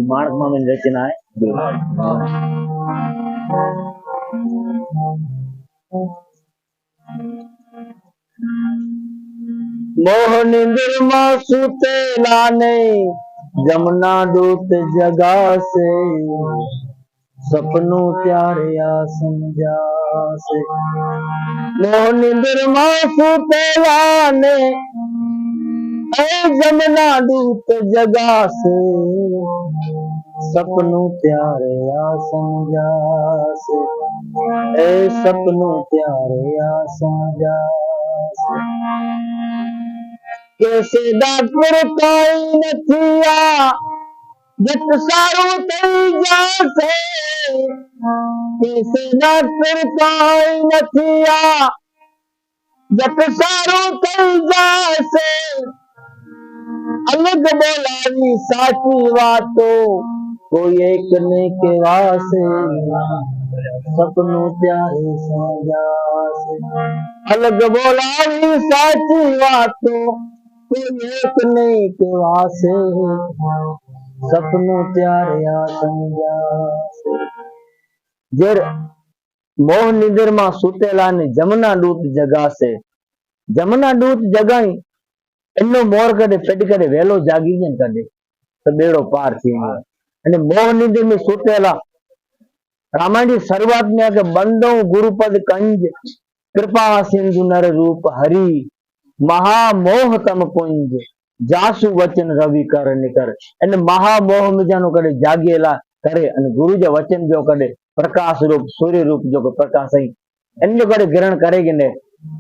मार्ग में रचना है मोहन निर्मा सुतेला ने जमुना दूत जगा से सपनों त्यारिया समझा से मोहन निर्मा सुतेला ने जमुना दूत जगा से सपनों त्यारिया समझा से सपनों त्यारिया समझा से कैसे डॉक्टर कोई नथिया जट सारू तई जासे कैसे डॉक्टर कोई नथिया जट सारू तई जासे अलग बोलावी साची वातो कोई एक ने के वासे सपनों त्यारे समझा से अलग बोलावी साची वातो कोई एक ने के वासे सपनों त्यारिया समझा से जर मोह निंदर में सुतेला ने जमुना दूत जगा से जमुना दूत जगाई एनो मोर कदे पेट कदे वेलो जागी ने कदे तो बेड़ो पार थी अने मोह निंदर में सुतेला रामायण की शुरुआत में आके बंदो गुरुपद कंज कृपा सिंधु नर रूप हरि महामोह तम पुंज जासु वचन रवि कर निकर एने महामोह में जानो कदे जागेला करे अने गुरु जे वचन जो कदे प्रकाश रूप सूर्य रूप जो प्रकाश है इन जो कदे ग्रहण करेगी ने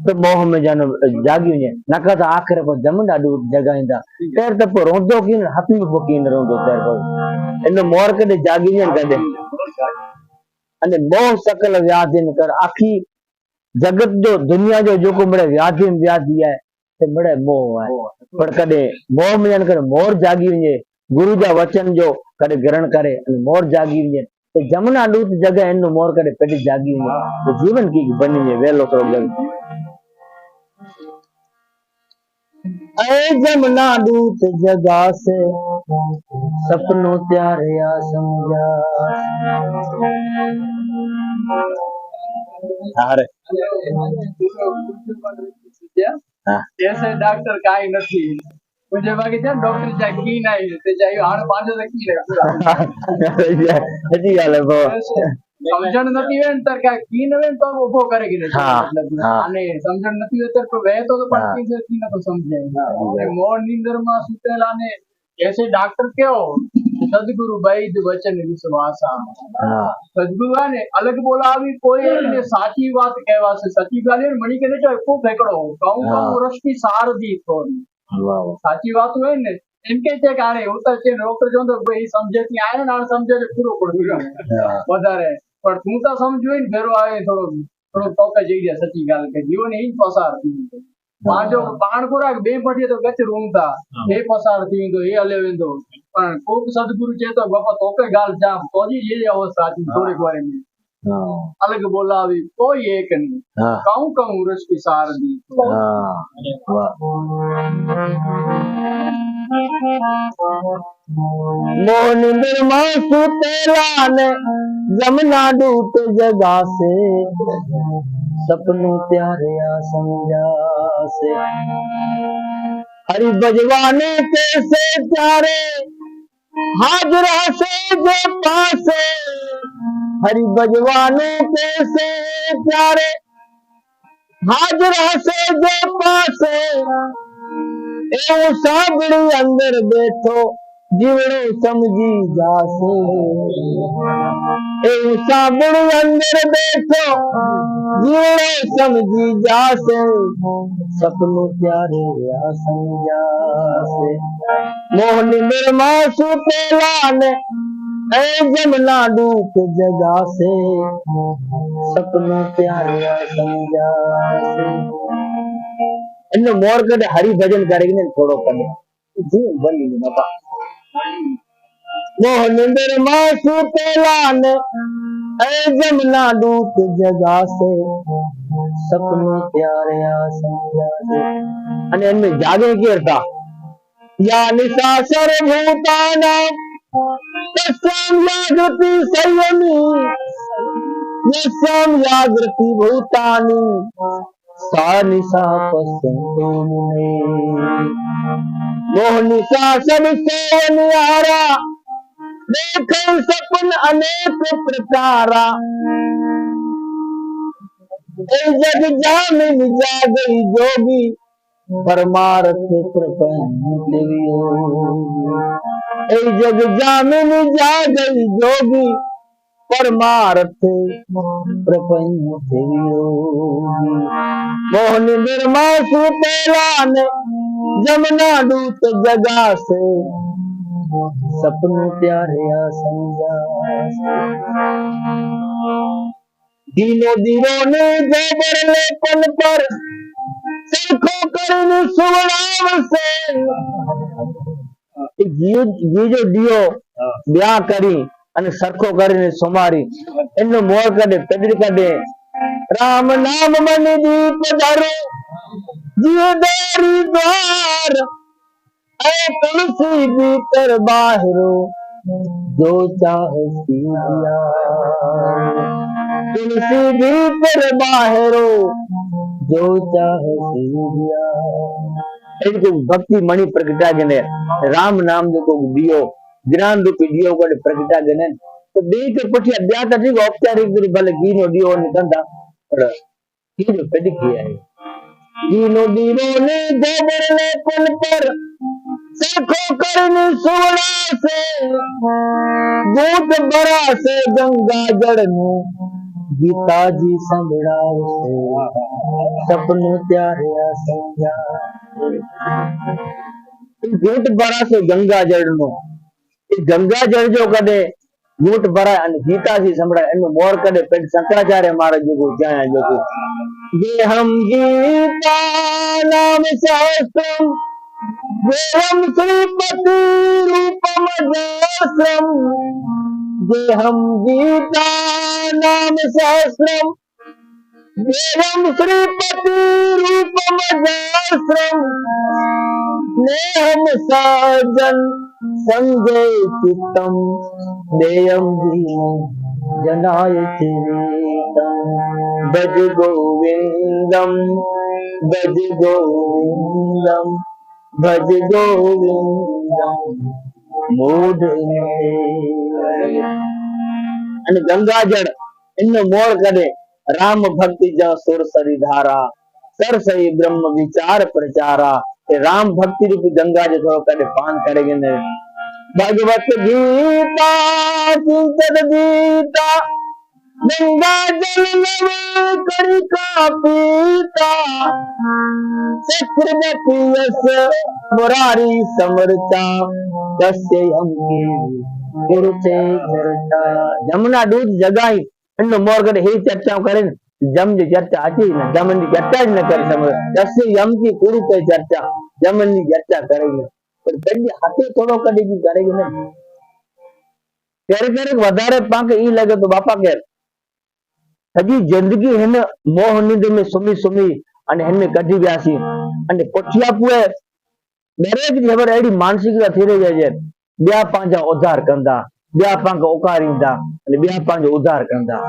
तो मोह में जानो जागी ने नका तो आखिर पर जमुना दूत जगाईंदा तेर त पर रोंदो की हाथ में पोकीन रोंदो तेर पर इन मोर कदे जागी ने कदे अने मोह सकल व्याधिन कर आखी जगत जो दुनिया जो जो को बड़े व्याधि व्याधि है ते बड़े मोह है पर कदे मोह में जान कर मोर जागी ने गुरु जा वचन जो कदे ग्रहण करे अने मोर जागी ने तो जमुना दूत जगह इन मोर कदे पेट जागी ने तो जीवन की बनी ने वेलो तो जग जमुना दूत जगा से सपनों त्यारिया समझा अरे ऐसे डॉक्टर काई નથી मुझे बाकी છે डॉक्टर जागी नहीं ते जाई आण पांच रखी रे हजी गाले बो समझण નથી વેન તર કા કી નવે તો ઉભો કરે કે मतलब અને સમજણ નથી હોય તો વે તો પણ કી છે કી ન તો સમજે મોર નીંદર માં સુતેલા ને ऐसे डॉक्टर क्यों सदगुरु वैद वचन विश्वासा सदगुरु ने अलग बोला अभी कोई एक ने साची बात कहवा से सची गाली मणि के ने को फेकड़ो कहूं कहूं रस की सार दी तो साची बात है ने इनके છે કે આને ઉતર છે ડોક્ટર જો તો ભાઈ સમજે થી આને ના સમજે તો પૂરો પડ્યો વધારે પણ તું તો સમજ્યો ને ઘરો આવે થોડો થોડો ટોકે જઈ ગયા સચી ગાલ કે જીવન એ પસાર થઈ પાંજો પાણ ખોરાક બે પઠીએ તો ગચ રૂંગતા એ પસાર થઈ તો એ હલે વેંદો પણ કોક સદગુરુ છે તો બાપા ટોકે ગાલ જામ તો જ એ અવસ્થા હતી થોડીક વાર में अलग बोलावी कोई एक नहीं कहूं कहूं रस की सार दी मोहन निर्मा सुतेला ने जमुना दूत जगा से सपनों त्यारिया समझा से हरि बजवाने कैसे प्यारे हाजरा से जो पासे हरि बजवाने कैसे प्यारे हाजरा से जो पासे एवं साबड़ी अंदर बैठो जीवड़े समझी जासे एवं साबड़ी अंदर बैठो जीवड़े समझी जासे सपनों प्यारे या समझा से मोहन निर्मा सुतेला ने जमुना दूत जगा से सपनों प्यारे समझा से इन मोर कदे हरि भजन करेगी ने थोड़ो कदे जी बनी बापा मोहन निर्मा सुतेला ने जमुना दूत जगा से सपनों प्यारे समझा से अने इनमें जागे केरता या निशा सर्वभूतानां तस्यां जागृति संयमी यस्यां जागृति भूतानि सा निशा पश्यन्तो मुने। मोह निशा सब सोवनिहारा देखे सपन अनेक प्रकारा ए जग जामिन जागई जोगी परमार्थ प्रपंच वियोगी। ए जग जामिन जागई जोगी परमार्थ प्रपंच वियोगी। मोहन निर्मा सुतेला ने जमुना दूत जगा से सपन प्यारे समझा। दीनो दीनो ने गोबरले पन पर सरखो કરીને સુવડાવ से जीजो दियो ब्याह करी અને સરખો કરીને સુમારી એનો મોર કાઢે પેદરી કાઢે રામ નામ મન દીપ ધરો જીવ દોરી દ્વાર એ તુલસી ભીતર બાહરો जो चाहे सिया तुलसी भीतर बाहरो जो चाहे सिया। इनको भक्ति मणि प्रगटा गने राम नाम जो को दियो ज्ञान रूपी दियो को प्रगटा गने तो बे के पठिया ब्या त ठीक औपचारिक गुरु भले गीनो दियो निकंदा पर गीनो पेडी किया है गीनो दियो ने गोबरले पन पर सरखो करने सोना से दूध बरा से गंगा जड़ में गीता जी संभड़ाव से सपने प्यारे समझा। दूध बरा से गंगा जड़ नो गंगा जड़ जो कदे दूध बरा અને ગીતાજી સંભળાય એનું મોર કદે પેટ શંકરાચાર્ય મહારાજ જો જાય જો ये हम गीता नाम शास्त्रम वेहम श्रीपति रूपम जयश्रम जे हम गीता नाम शास्त्रम वेहम श्रीपति रूपम जयश्रम नेहम साजन संजय चित्तम देयम जीवम जनाय चिरितम भज गोविंदम भज गोविंदम भज गोविंदम मूढ़ અને ગંગાજળ એનો મોર કરે રામ ભક્તિ જ સુર સરી ધારા સરસઈ બ્રહ્મ વિચાર પ્રચારા એ રામ ભક્તિ રૂપી ગંગાજળ થોડો કરે પાન કરેગે ને ભગવત ગીતા ચિંતન ગીતા गंगा जल नवे करिका पीता चक्रवती यस मुरारी समरता दस्य हमके गुरुते चरता जमुना दूध जगाई इन्नो मोर करे ही चर्चा करे जम जी चर्चा आती न जमन की चर्चा ज न कर समझ दस्य यम की गुरुते चर्चा जमन की चर्चा करेगी पर कभी हाथे थोड़ो कभी करेगी ना क्यारे વધારે પાંક ઈ લાગે તો બાપા કે હજી જિંદગી હેને મોહ નિંદ में સુમી સુમી અને હેને કઢી વ્યાસી અને પોઠિયાપુએ દરેક ખબર એડી માનસિકતા થઈ રહી છે બે પાંચ ઉધાર કંદા બે પાંચ ઓકારીંदा અને બે પાંચ ઉધાર કંદા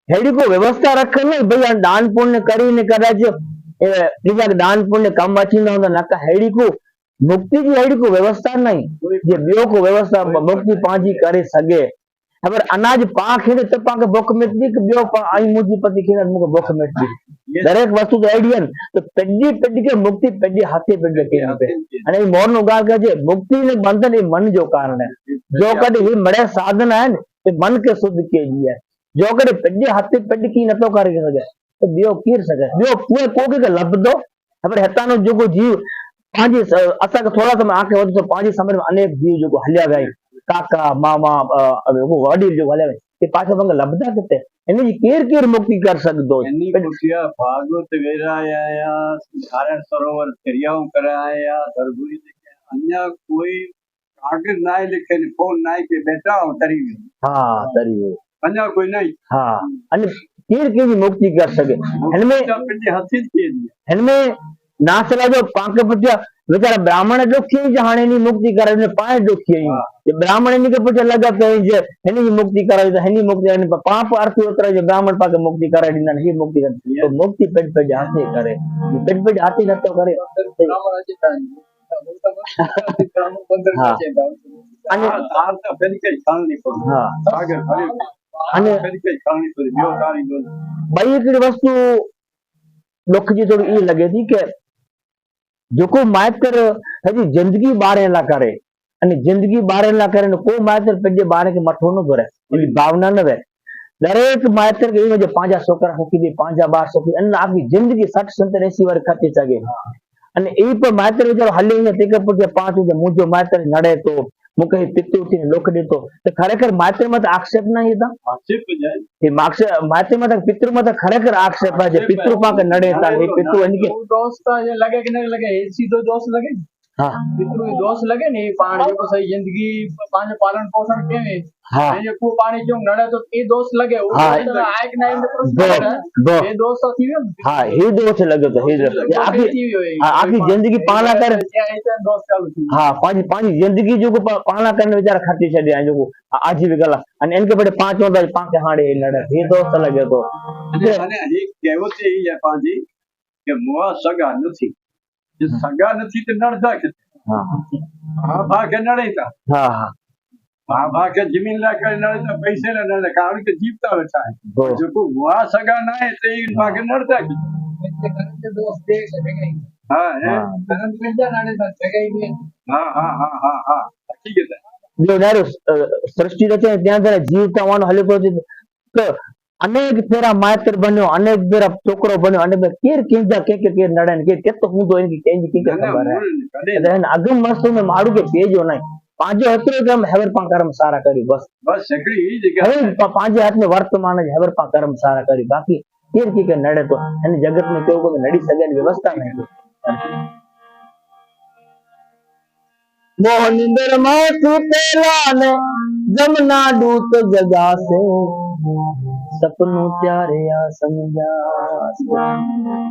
હેડી કો વ્યવસ્થા રખે ને ભઈ દાન પુણ્ય કરીને કદાચ એ બીજા દાન પુણ્ય કામ વાંચી ના હોતા નકા હેડી को मुक्ति की हेड़ी को व्यवस्था नहीं ये बियो को व्यवस्था मुक्ति पांची करे सके अगर अनाज पाक है तो पाक भूख मिटती कि बियो आई मुजी पति खेना मुके भूख मिटती दरेक वस्तु तो आइडियन तो पेडी के मुक्ति पेडी हाथे पेडी के पे અને એ મોર નો ગાળ કહે છે મુક્તિ ને બંધન એ મન જો કારણ है जो कदे ही मड़े साधन है ये मन के शुद्ध के लिए जो कदे पेडी हाथे पेडी की नतो करे सके तो बियो कीर सके बियो पूरे कोके के लब दो अगर हेता नो जो को जीव पांच असा थोड़ा समय आंखे वध तो पांच समय में अनेक जीव जो हल्या गई काका मामा वो वडील जो हल्या गई के पाछो मंग लबदा किते एनी केर केर मुक्ति कर सकदो एनी कुटिया भागवत वेराया नारायण सरोवर क्रियाओं कराया दरगुरी लिखे अन्य कोई कागज नाय लिखे ने फोन नाय के बेटा तरी हां तरी अन्य कोई नहीं हां અને केर केर मुक्ति कर सके इनमें हथी के इनमें નાસલા જો પાંકે પુછ્યા वीचारा ब्राह्मण दुखी हाणे नी मुक्ति करावे पाए दुखी ये ब्राह्मण नी के पुछे लगा तो जे हेनी मुक्ति करावे तो हेनी मुक्ति पाप अर्थ उतरे जो ब्राह्मण पाके मुक्ति करावे दीना ही मुक्ति कर तो मुक्ति पेट पे हाथे करे पेट पे हाथी न तो करे ब्राह्मण अचे ब्राह्मण बंदर अचे અને આર્થ ફેરી કે છાણની પર હા સાગર ફરી અને ફેરી કે છાણની પર બ્યો તારી દો भाई एक वस्तु दुख जी थोड़ी ये लगे थी कि जो मायतर हजी जिंदगी बारे ला करे અને જિંદગી બારે લા કરે ને કોઈ માયતર પેજે બારે કે મઠો ન ભરે એની ભાવના ન વે દરેક માયતર કે એ જે પાંજા છોકરા હોકી દે પાંજા 12 છોકરી અને આખી જિંદગી 60 70 80 વાર ખાતી ચાગે અને એ પણ માયતર વિચારો હલી ને તે કે પછી પાંચ જે મુજો માયતર નડે તો મુકે પિત્તુ થી લોકડી તો ખરેખર માયતર માં આક્ષેપ નહીં હતા આક્ષેપ જાય એ માયતર માં પિતૃ માં ખરેખર આક્ષેપ છે પિતૃ પાકે નડે તા એ પિતૃ એની કે दोस्त ये लगे कि नहीं लगे सीधो दोस्त लगे हाँ इतनो दोस्त लगे नहीं पानी को सही जिंदगी पानी पालन पोषण के हाँ ये को पानी जो नड़े तो ये दोस्त लगे वो हाँ आए कि नहीं दो ये दोस्त थी हाँ ही दोस्त लगे तो ही आखी जिंदगी पाला करे दोस्त चालू थी हाँ पांच जिंदगी जो पाला करने बेचारा खाती छे जो आजीविका અને એન કે બડે પાંચ ઓદા પાંકે હાડે લડે એ દોસ્ત લગે તો અને એક કહેવત છે ઈ પાજી કે મોવા સગા નથી જે સગા નથી તે નડતા કે હા આ ભાગે નડેતા હા હા આ ભાગે જમીન લા કરે નડતા પૈસે લા નડે કારણ કે જીવતા બેઠા બો જો કો મોવા સગા ના હે તે ઈ ભાગે નડતા કે दोस्त देख सके હા હે करंट पिंजा नाड़े था जगह ही હા હા હા હા હા હકીકત જો નારો સૃષ્ટિ રચે ત્યાં જરા જીવતા હોવાનો હલેકો તો અનેક ફેરા માયતર બન્યો અનેક ફેરા છોકરો બન્યો અને કેર કેંજા કે નડે ને કે તો હું તો એની કેંજી કે ખબર હે એટલે અગમ મસ્તો મે માડું કે પેજો નહીં પાંજો હતરો કે હેવર પા કર્મ સારા કરી બસ બસ સકડી ઈ જગ્યા હવે પાંજે હાથ में वर्तमान જ હેવર પા કર્મ સારા કરી બાકી કેર કે નડે તો એની જગત में કેવું કોઈ નડી શકે ની વ્યવસ્થા નહીં મોહનિંદર માં સુતેલા ને જમના દૂત જગાસે સપનું ત્યારે આ સમજાશે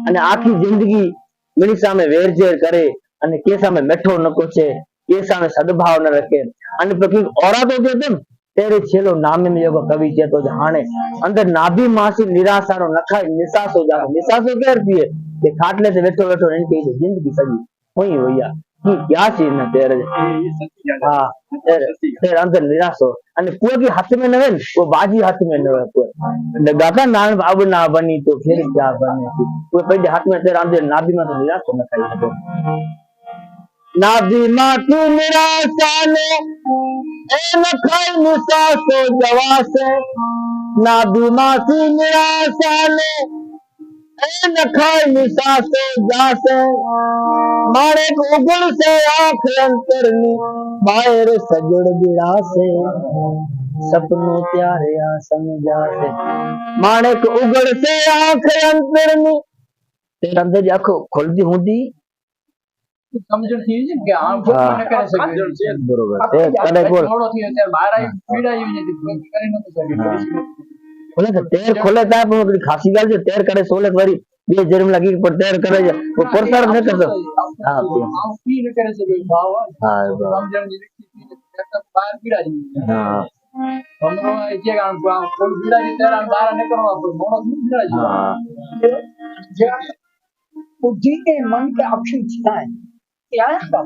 અને આખી જિંદગી મેરી સામે વેરઝેર કરે અને કે સામે મેઠો નકો છે કે સામે સદભાવ ન રખે અને પછી ઓરા તો જે તેમ तेरे छेलो नामे में एगो कवि चेतो हाणे अंदर नाभि मासी निराशारो नखाई निसासो जावे निसासो केर पिए के खाटले से बैठो बैठो इन के जिंदगी सजी होई होया की क्या चीज न तेरे ઈ સચ્ચી વાત हां तेरे अंदर निराशो અને કોઈ की हाथ में न है वो बाजी हाथ में न है कोई गाता नान बाबू ना बनी तो फिर क्या बने कोई पहले हाथ में तेरे अंदर नाभि में तो निराशो न खाई सको नाभि मां की निराशा ने ए न खाई निसासो जवासे नाभि मां की निराशा ने ए न खाई निसासो जासे मारे उगड़ से आंख अंतरनी बाहर सजड़ गिरासे सपनों त्यारे आ समझासे माणक उगड़ से आंख अंतरनी तेरे अंदर आंखों खुलती होती समझण थी છે કે આ ફોન ન કરી શકે સમજણ છે बरोबर ए कने बोल થોડો થી અત્યારે બહાર આવી પીડા આવી જતી કરી ન શકે बोले तो तेर खोले ता पर खासी गाल जो तेर करे सोले वरी बे जन्म लगी पर तेर करे वो परसार न करतो हां આ પી ન કરી શકે ભાવ हां સમજણ ની વ્યક્તિ બહાર પીડા આવી हां हमरो आई के गांव फूल पीड़ा जी तेरा बहार न करवा कोई मोनो पीड़ा जी हां बुद्धि के मन के अक्षर छिता है क्या है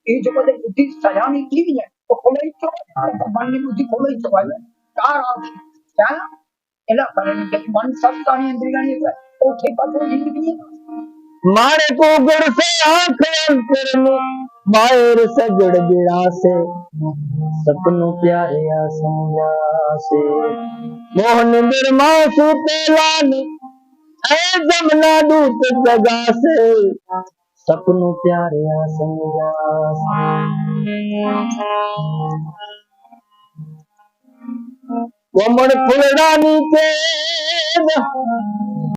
ये जो कहते बुद्धि सजानी की है तो खोले तो मन की बुद्धि खोले तो भाई कार क्या एला कारण के मन सब कानी इंद्रियानी है तो ठीक बात है जिंदगी मारे को गुड़ से आंख अंतर में बाहर सजड़ गिरा से सपनों प्यारे आ समझा से मोहन निर्मा सुते लानी ऐ जमना दूत जगा से सपनों प्यारे आ समझा कोमड़ फुलड़ा नीचे